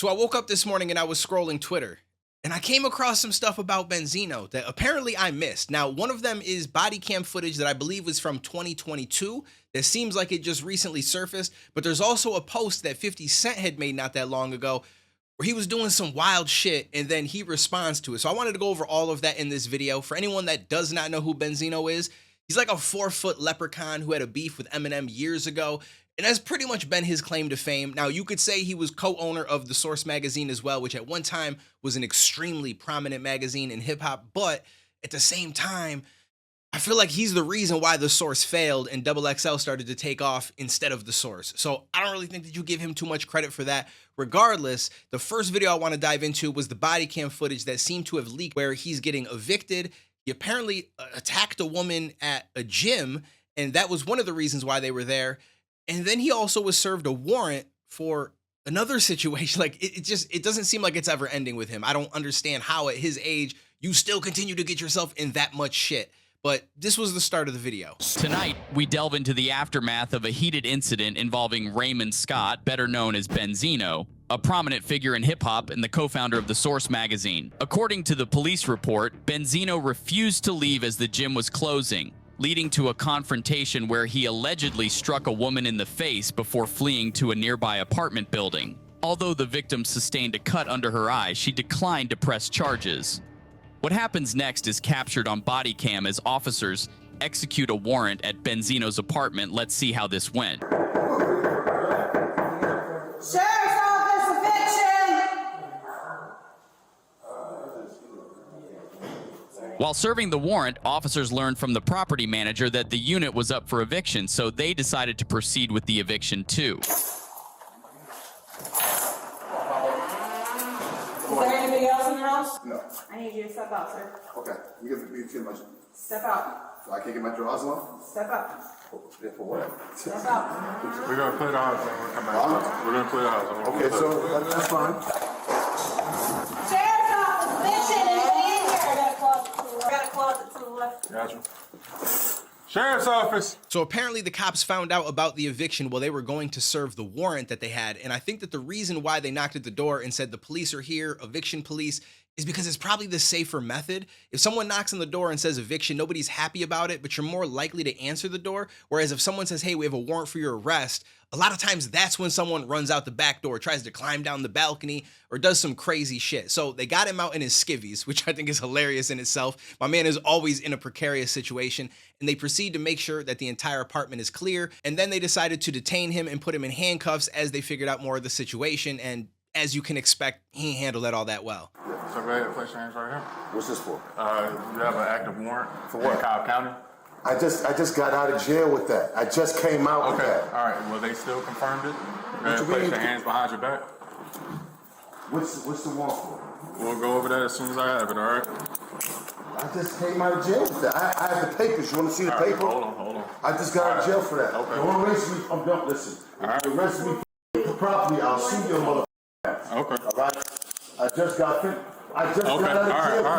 So I woke up this morning and I was scrolling Twitter and I came across some stuff about Benzino that apparently I missed. Now, one of them is body cam footage that I believe was from 2022 that seems like it just recently surfaced, but there's also a post that 50 Cent had made not that long ago where he was doing some wild shit and then he responds to it. So I wanted to go over all of that in this video. For anyone that does not know who Benzino is, he's like a 4-foot leprechaun who had a beef with Eminem years ago. And that's pretty much been his claim to fame. Now, you could say he was co-owner of The Source magazine as well, which at one time was an extremely prominent magazine in hip-hop. But at the same time, I feel like he's the reason why The Source failed and XXL started to take off instead of The Source. So I don't really think that you give him too much credit for that. Regardless, the first video I want to dive into was the body cam footage that seemed to have leaked where he's getting evicted. He apparently attacked a woman at a gym, and that was one of the reasons why they were there. And then he also was served a warrant for another situation. Like it doesn't seem like it's ever ending with him. I don't understand how at his age you still continue to get yourself in that much shit. But this was the start of the video. Tonight, we delve into the aftermath of a heated incident involving Raymond Scott, better known as Benzino, a prominent figure in hip-hop and the co-founder of The Source magazine. According to the police report, Benzino refused to leave as the gym was closing, leading to a confrontation where he allegedly struck a woman in the face before fleeing to a nearby apartment building. Although the victim sustained a cut under her eye, she declined to press charges. What happens next is captured on body cam as officers execute a warrant at Benzino's apartment. Let's see how this went. Sheriff's Office eviction! While serving the warrant, officers learned from the property manager that the unit was up for eviction, so they decided to proceed with the eviction too. Is there anybody else in the house? No. I need you to step out, sir. Okay. You get my. Step out. So I can't get my drawers on? Step out. For what? Step out. We're gonna clear the house when we come back. We're gonna clear the house. Okay, so that's fine. Sheriff's Office eviction and in here. I got a closet to the left. Gotcha. Sheriff's Office. So apparently the cops found out about the eviction while they were going to serve the warrant that they had. And I think that the reason why they knocked at the door and said the police are here, eviction police, is because it's probably the safer method. If someone knocks on the door and says eviction, nobody's happy about it, but you're more likely to answer the door. Whereas if someone says, hey, we have a warrant for your arrest, a lot of times that's when someone runs out the back door, tries to climb down the balcony, or does some crazy shit. So they got him out in his skivvies, which I think is hilarious in itself. My man is always in a precarious situation, and they proceed to make sure that the entire apartment is clear. And then they decided to detain him and put him in handcuffs as they figured out more of the situation. And as you can expect, he handled that all that well. So go ahead, place your hands right here. What's this for? You have an active warrant For what? in Cobb County. I just got out of jail with that. I just came out with Okay. that. All right. Well, they still confirmed it. Go What ahead, you place mean? your hands behind your back. What's the warrant for? We'll go over that as soon as I have it. All right. I just came out of jail with that. I have the papers. You want to see the All right, paper? hold on. I just got out of jail for that. Okay. Don't arrest me. Don't listen. All right. If you arrest me for property, I'll sue your mother. Okay. All right. I just got out of jail All right,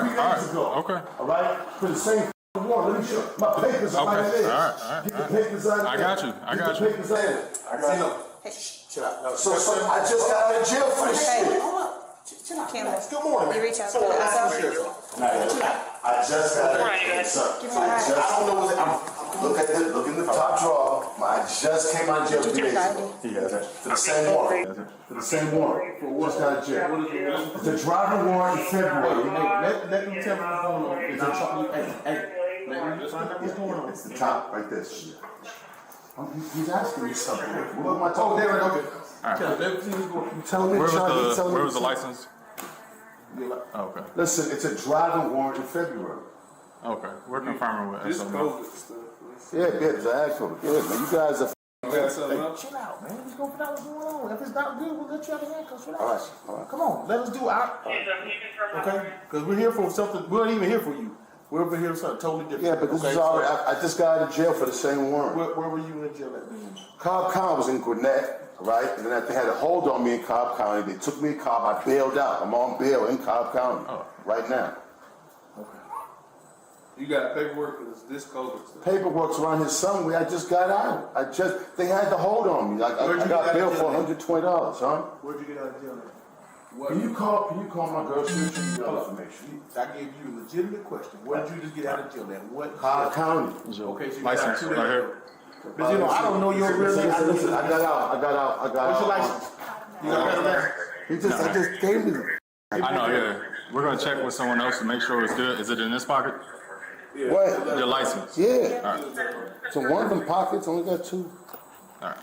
3 days ago. Okay. All right. For the same warrant. Let me show you. My papers are right there. All right. Get the papers out of there. I got you. I got you. Get the papers out of there. I got you. Chill out. No, so I just got out of jail for this shit. Chill out. Good morning. You reach out to the I just got out of jail. I don't know what look in the top drawer. I just came out of jail 3 days ago. For the same warrant. For the same warrant. Just got out of jail. It's a driving warrant in February. Let me tell you what's going on. It's let me find out what's going on. It's the top right there. He's asking me something. What am I Oh, talking there we about? go. All right. Everything's going. Tell me, Where was the license? Okay. Listen, it's a driving warrant in February. Okay. We're confirming with This SOM. COVID stuff. Yeah, it's actual. Yeah, man, you guys are. got something else? Chill out, man. Let's go find out what's going on. If it's not good, we'll let you out of handcuffs. Relax. All right, all right. Come on, let us do our. Okay? Because we're here for something. We're not even here for you. We're over here for something totally different. Yeah, but this okay? is all. I just got out of jail for the same warrant. Where were you in jail at? Cobb County was in Gwinnett, right? And then they had a hold on me in Cobb County. They took me in Cobb. I bailed out. I'm on bail in Cobb County right now. Okay. You got paperwork for this COVID stuff. Paperwork's around here somewhere. I just got out. They had the hold on me. I got bail for $120, huh? Where'd you get out of jail Can you call my girl so she can get all information? I gave you a legitimate question. What did you just get out of jail at? What County. Okay, so you License got right here. Benzino, I don't know your real name. Listen, I got out. What's your license? You got a license? I just gave me the. I know, yeah. We're gonna check with someone else to make sure it's good. Is it in this pocket? What? Your license? Yeah. All right. So one of them pockets only got 2. All right.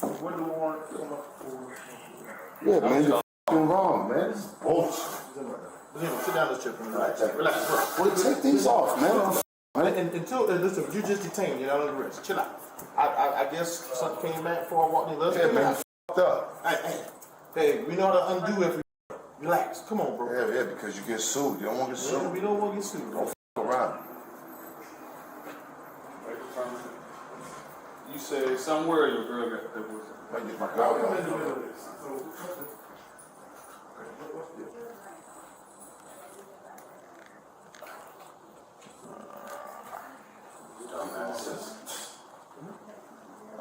What do you want to come up for? Yeah, man, you're f***ing wrong, man. This is bullshit. Sit down, let's check. Relax, bro. Well, take these off, man. Until listen, you just detained. You're not under arrest. Chill out. I guess something came back before I walked in. Let's Yeah, get man, out. f***ed up. Hey, we know how to undo if we relax. Come on, bro. Yeah, because you get sued. You don't want to get sued. We don't want to get sued. Don't f*** around. You said somewhere your girl got that was. I get my girl.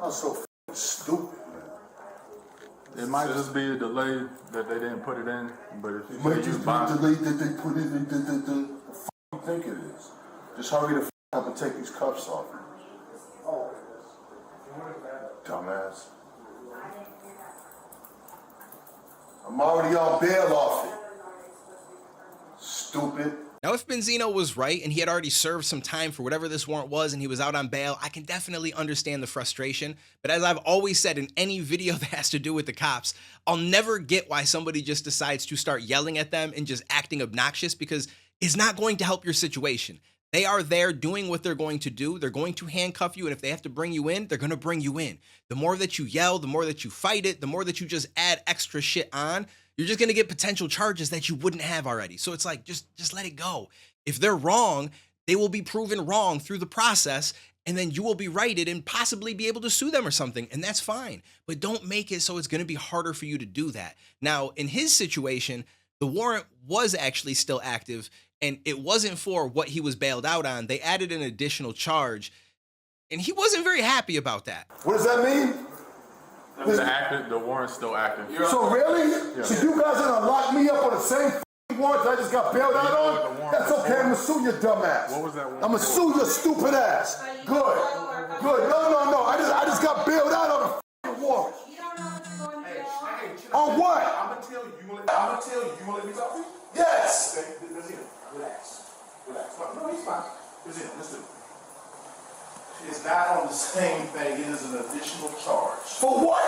I'm so f***ing stupid, man. It might just be a delay that they didn't put it in, but if you Might say you just be buy, delayed that they put it in the f*** you think it is. Just hurry the f*** up and take these cuffs off. Dumbass. I'm already on bail off it. Stupid. Now, if Benzino was right and he had already served some time for whatever this warrant was and he was out on bail, I can definitely understand the frustration. But as I've always said in any video that has to do with the cops, I'll never get why somebody just decides to start yelling at them and just acting obnoxious, because it's not going to help your situation. They are there doing what they're going to do. They're going to handcuff you, and if they have to bring you in, they're going to bring you in. The more that you yell, the more that you fight it, the more that you just add extra shit on, you're just going to get potential charges that you wouldn't have already. So it's like, just let it go. If they're wrong, they will be proven wrong through the process, and then you will be righted and possibly be able to sue them or something, and that's fine. But don't make it so it's going to be harder for you to do that. Now, in his situation, the warrant was actually still active, and it wasn't for what he was bailed out on. They added an additional charge, and he wasn't very happy about that. What does that mean? the warrant's still active. So really? Yeah. So you guys are gonna lock me up on the same warrant I just got bailed out on? That's okay, I'm gonna sue your dumb ass. What was that warrant? I'm gonna sue your stupid ass. Good. No. I just got bailed out on a warrant. You don't know what's going to jail. On what? I'm gonna tell you. You wanna let me talk to you? Yes. Okay, relax. No, he's fine. Listen. It's not on the same thing. It is an additional charge. For what?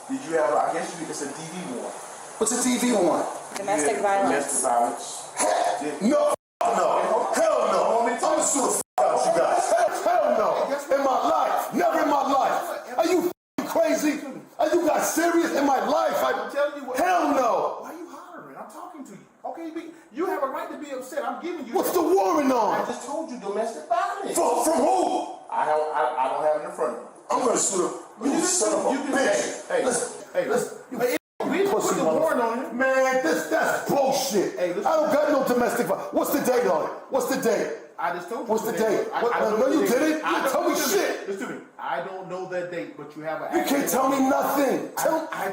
Did you have? I guess you could say DV warrant. What's a TV warrant? Domestic violence. Domestic violence. No. Hell no. I'm gonna sue the out you guys. Hell no. In my life. Never in my life. Are you crazy? Are you guys serious? In my life? I'm telling you what. Hell no. Why are you hollering? I'm talking to you. Okay, you have a right to be upset. I'm giving you. What's the warrant I on? just told you domestic violence. From who? I don't have it in front of me. I'm gonna sue the you son of a bitch. Hey, listen. We put the warrant on it. Man, that's bullshit. Hey, listen. I don't got no domestic violence. What's the date on it? What's the date? I just told you. What's the date? No, you didn't. You tell me shit. Listen to me. I don't know that date, but you have an. You can't tell me nothing. I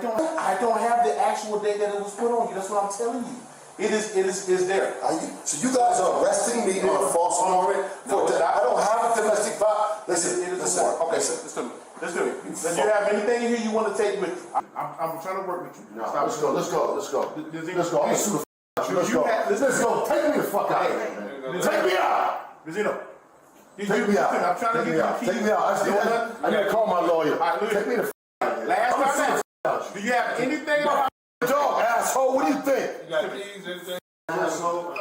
don't have the actual date that it was put on you. That's what I'm telling you. It is there. So you guys are arresting me on a false warrant for that? I don't have a domestic violence. Listen. Okay, sir. Let's do it. Do you have anything in here you want to take with you? I'm trying to work with you. No, let's go. I'm gonna sue the out you. Let's go. Take me the fuck out. Take me out. Benzino. Take me out. I'm trying to get you the key. Take me out. I gotta call my lawyer. Take me the fuck out. Last time. Do you have anything about dog, asshole? What do you think? you got keys, anything? Asshole.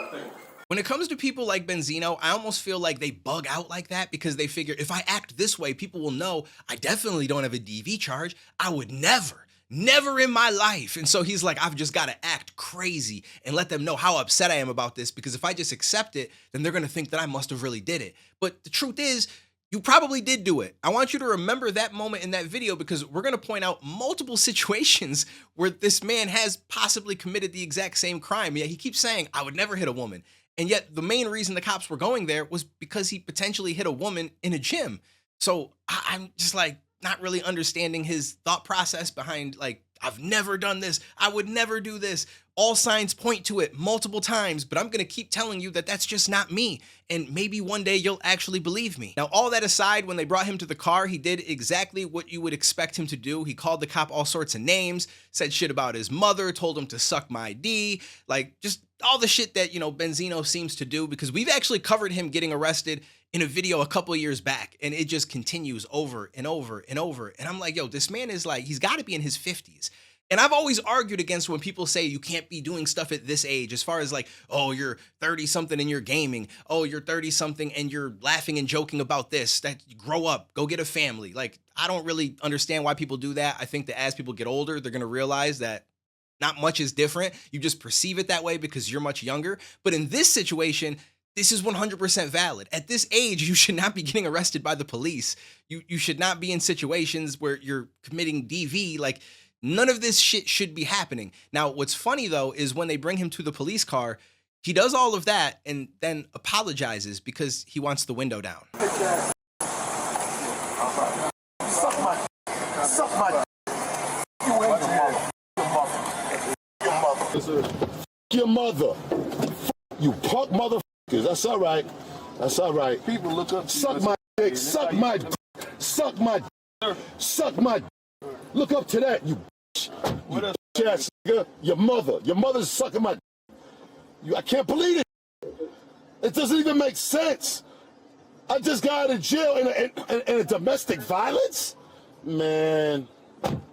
When it comes to people like Benzino, I almost feel like they bug out like that because they figure if I act this way, people will know I definitely don't have a DV charge. I would never in my life. And so he's like, I've just got to act crazy and let them know how upset I am about this, because if I just accept it, then they're going to think that I must have really did it. But the truth is, you probably did do it. I want you to remember that moment in that video, because we're going to point out multiple situations where this man has possibly committed the exact same crime. Yet he keeps saying, I would never hit a woman. And yet the main reason the cops were going there was because he potentially hit a woman in a gym. So I'm just like, not really understanding his thought process behind, like, I've never done this, I would never do this. All signs point to it multiple times, but I'm gonna keep telling you that that's just not me. And maybe one day you'll actually believe me. Now, all that aside, when they brought him to the car, he did exactly what you would expect him to do. He called the cop all sorts of names, said shit about his mother, told him to suck my D, like just all the shit that, you know, Benzino seems to do, because we've actually covered him getting arrested in a video a couple of years back, and it just continues over and over and over. And I'm like, yo, this man is like, he's got to be in his 50s. And I've always argued against when people say you can't be doing stuff at this age, as far as like, oh, you're 30 something and you're gaming. Oh, you're 30 something and you're laughing and joking about this. That you grow up, go get a family. Like, I don't really understand why people do that. I think that as people get older, they're going to realize that not much is different. You just perceive it that way because you're much younger. But in this situation, this is 100% valid. At this age, you should not be getting arrested by the police. You should not be in situations where you're committing DV. Like, none of this shit should be happening. Now, what's funny, though, is when they bring him to the police car, he does all of that and then apologizes because he wants the window down. Your mother. You punk motherfuckers. That's all right. That's all right. People look up to you. Suck my dick. Suck my dick. Suck my dick. Suck my dick. Look up to that, you bitch. You bitch ass nigga. Your mother. Your mother's sucking my dick. I can't believe it. It doesn't even make sense. I just got out of jail in a domestic violence? Man. 242-83.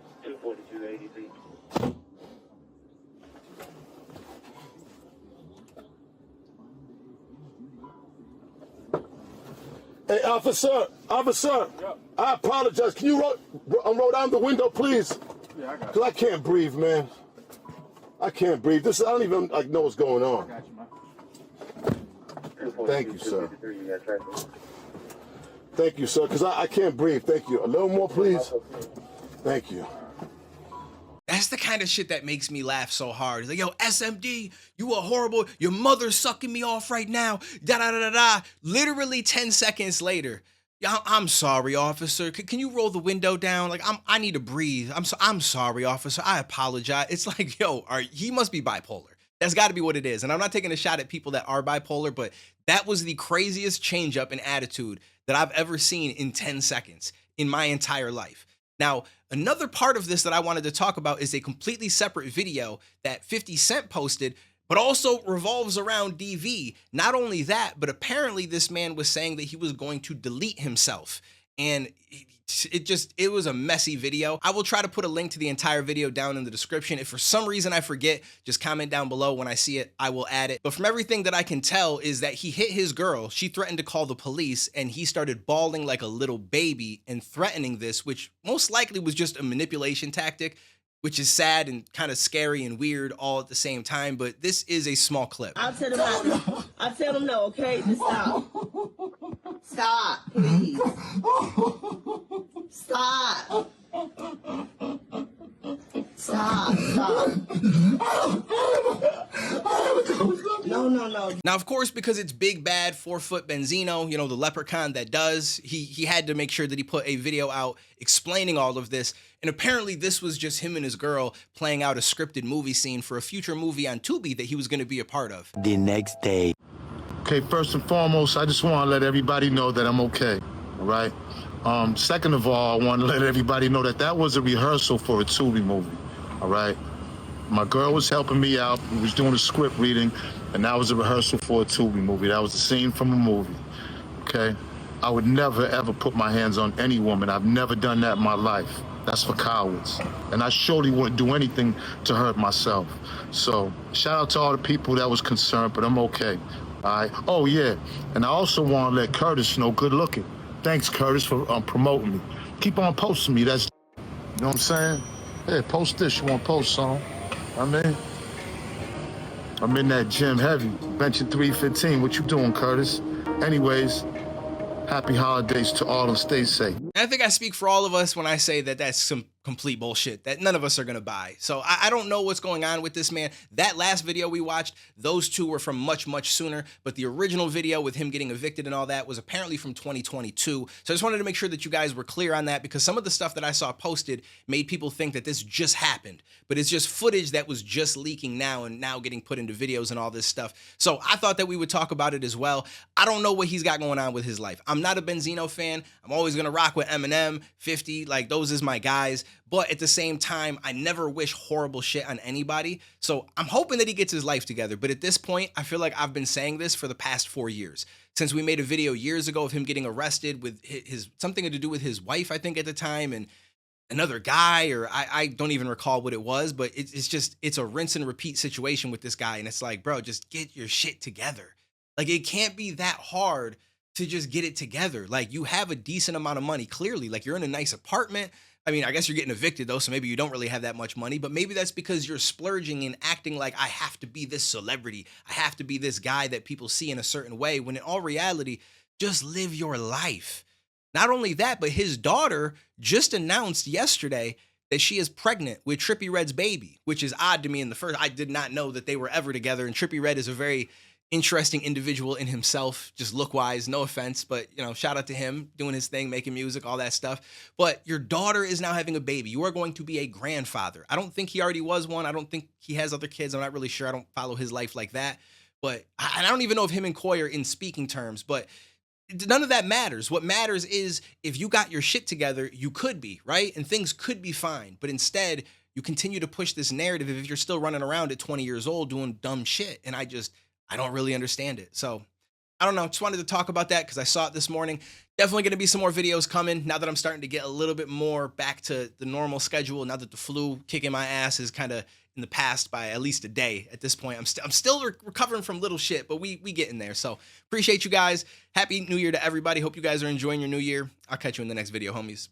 Hey, officer, I apologize. Can you roll down the window, please? Yeah, I got Because I can't breathe, man. I can't breathe. I don't even know what's going on. you, man. Thank you, sir. Thank you, sir, because I can't breathe. Thank you. A little more, please. Thank you. That's the kind of shit that makes me laugh so hard. It's like, yo, SMD, you are horrible. Your mother's sucking me off right now. Da-da-da-da-da. Literally 10 seconds later, I'm sorry, officer. Can you roll the window down? Like, I need to breathe. I'm sorry, officer. I apologize. It's like, yo, he must be bipolar. That's got to be what it is. And I'm not taking a shot at people that are bipolar, but that was the craziest change up in attitude that I've ever seen in 10 seconds in my entire life. Now, another part of this that I wanted to talk about is a completely separate video that 50 Cent posted, but also revolves around DV. Not only that, but apparently this man was saying that he was going to delete himself. And it was a messy video. I will try to put a link to the entire video down in the description. If for some reason I forget, just comment down below. When I see it, I will add it. But from everything that I can tell is that he hit his girl. She threatened to call the police and he started bawling like a little baby and threatening this, which most likely was just a manipulation tactic, which is sad and kind of scary and weird all at the same time. But this is a small clip. I'll tell them no, okay? Just stop. Stop, please. Stop. Stop. No. Now, of course, because it's big bad 4-foot Benzino, you know, the leprechaun that does, he had to make sure that he put a video out explaining all of this. And apparently this was just him and his girl playing out a scripted movie scene for a future movie on Tubi that he was going to be a part of. The next day. Okay, first and foremost, I just want to let everybody know that I'm okay, all right? Second of all, I want to let everybody know that that was a rehearsal for a Tubi movie, all right? My girl was helping me out. We was doing a script reading, and that was a rehearsal for a Tubi movie. That was a scene from a movie, okay? I would never, ever put my hands on any woman. I've never done that in my life. That's for cowards. And I surely wouldn't do anything to hurt myself. So shout out to all the people that was concerned, but I'm okay. All right. Oh, yeah. And I also want to let Curtis know, good looking. Thanks, Curtis, for promoting me. Keep on posting me. That's, you know what I'm saying? Hey, post this. You want to post something? I'm in that gym heavy. Benching 315. What you doing, Curtis? Anyways, happy holidays to all and stay safe. And I think I speak for all of us when I say that that's some complete bullshit that none of us are going to buy. So I don't know what's going on with this man. That last video we watched, those two were from much, much sooner. But the original video with him getting evicted and all that was apparently from 2022. So I just wanted to make sure that you guys were clear on that, because some of the stuff that I saw posted made people think that this just happened. But it's just footage that was just leaking now and now getting put into videos and all this stuff. So I thought that we would talk about it as well. I don't know what he's got going on with his life. I'm not a Benzino fan. I'm always going to rock with Eminem, 50, like those is my guys. But at the same time, I never wish horrible shit on anybody. So I'm hoping that he gets his life together. But at this point, I feel like I've been saying this for the past 4 years. Since we made a video years ago of him getting arrested with his something to do with his wife, I think at the time, and another guy, or I don't even recall what it was, but it's a rinse and repeat situation with this guy. And it's like, bro, just get your shit together. Like, it can't be that hard to just get it together. Like, you have a decent amount of money, clearly. Like, you're in a nice apartment. I mean, I guess you're getting evicted though, so maybe you don't really have that much money, but maybe that's because you're splurging and acting like I have to be this celebrity. I have to be this guy that people see in a certain way, when in all reality, just live your life. Not only that, but his daughter just announced yesterday that she is pregnant with Trippie Redd's baby, which is odd to me in the first. I did not know that they were ever together, and Trippie Redd is a very interesting individual in himself, just look-wise, no offense, but, you know, shout out to him doing his thing, making music, all that stuff. But your daughter is now having a baby. You are going to be a grandfather. I don't think he already was one. I don't think he has other kids. I'm not really sure. I don't follow his life like that. But I don't even know if him and Coy are in speaking terms, but none of that matters. What matters is if you got your shit together, you could be, right? And things could be fine. But instead, you continue to push this narrative if you're still running around at 20 years old doing dumb shit. And I don't really understand it. So I don't know. Just wanted to talk about that because I saw it this morning. Definitely going to be some more videos coming now that I'm starting to get a little bit more back to the normal schedule. Now that the flu kicking my ass is kind of in the past by at least a day at this point. I'm still recovering from little shit, but we get in there. So appreciate you guys. Happy New Year to everybody. Hope you guys are enjoying your new year. I'll catch you in the next video, homies.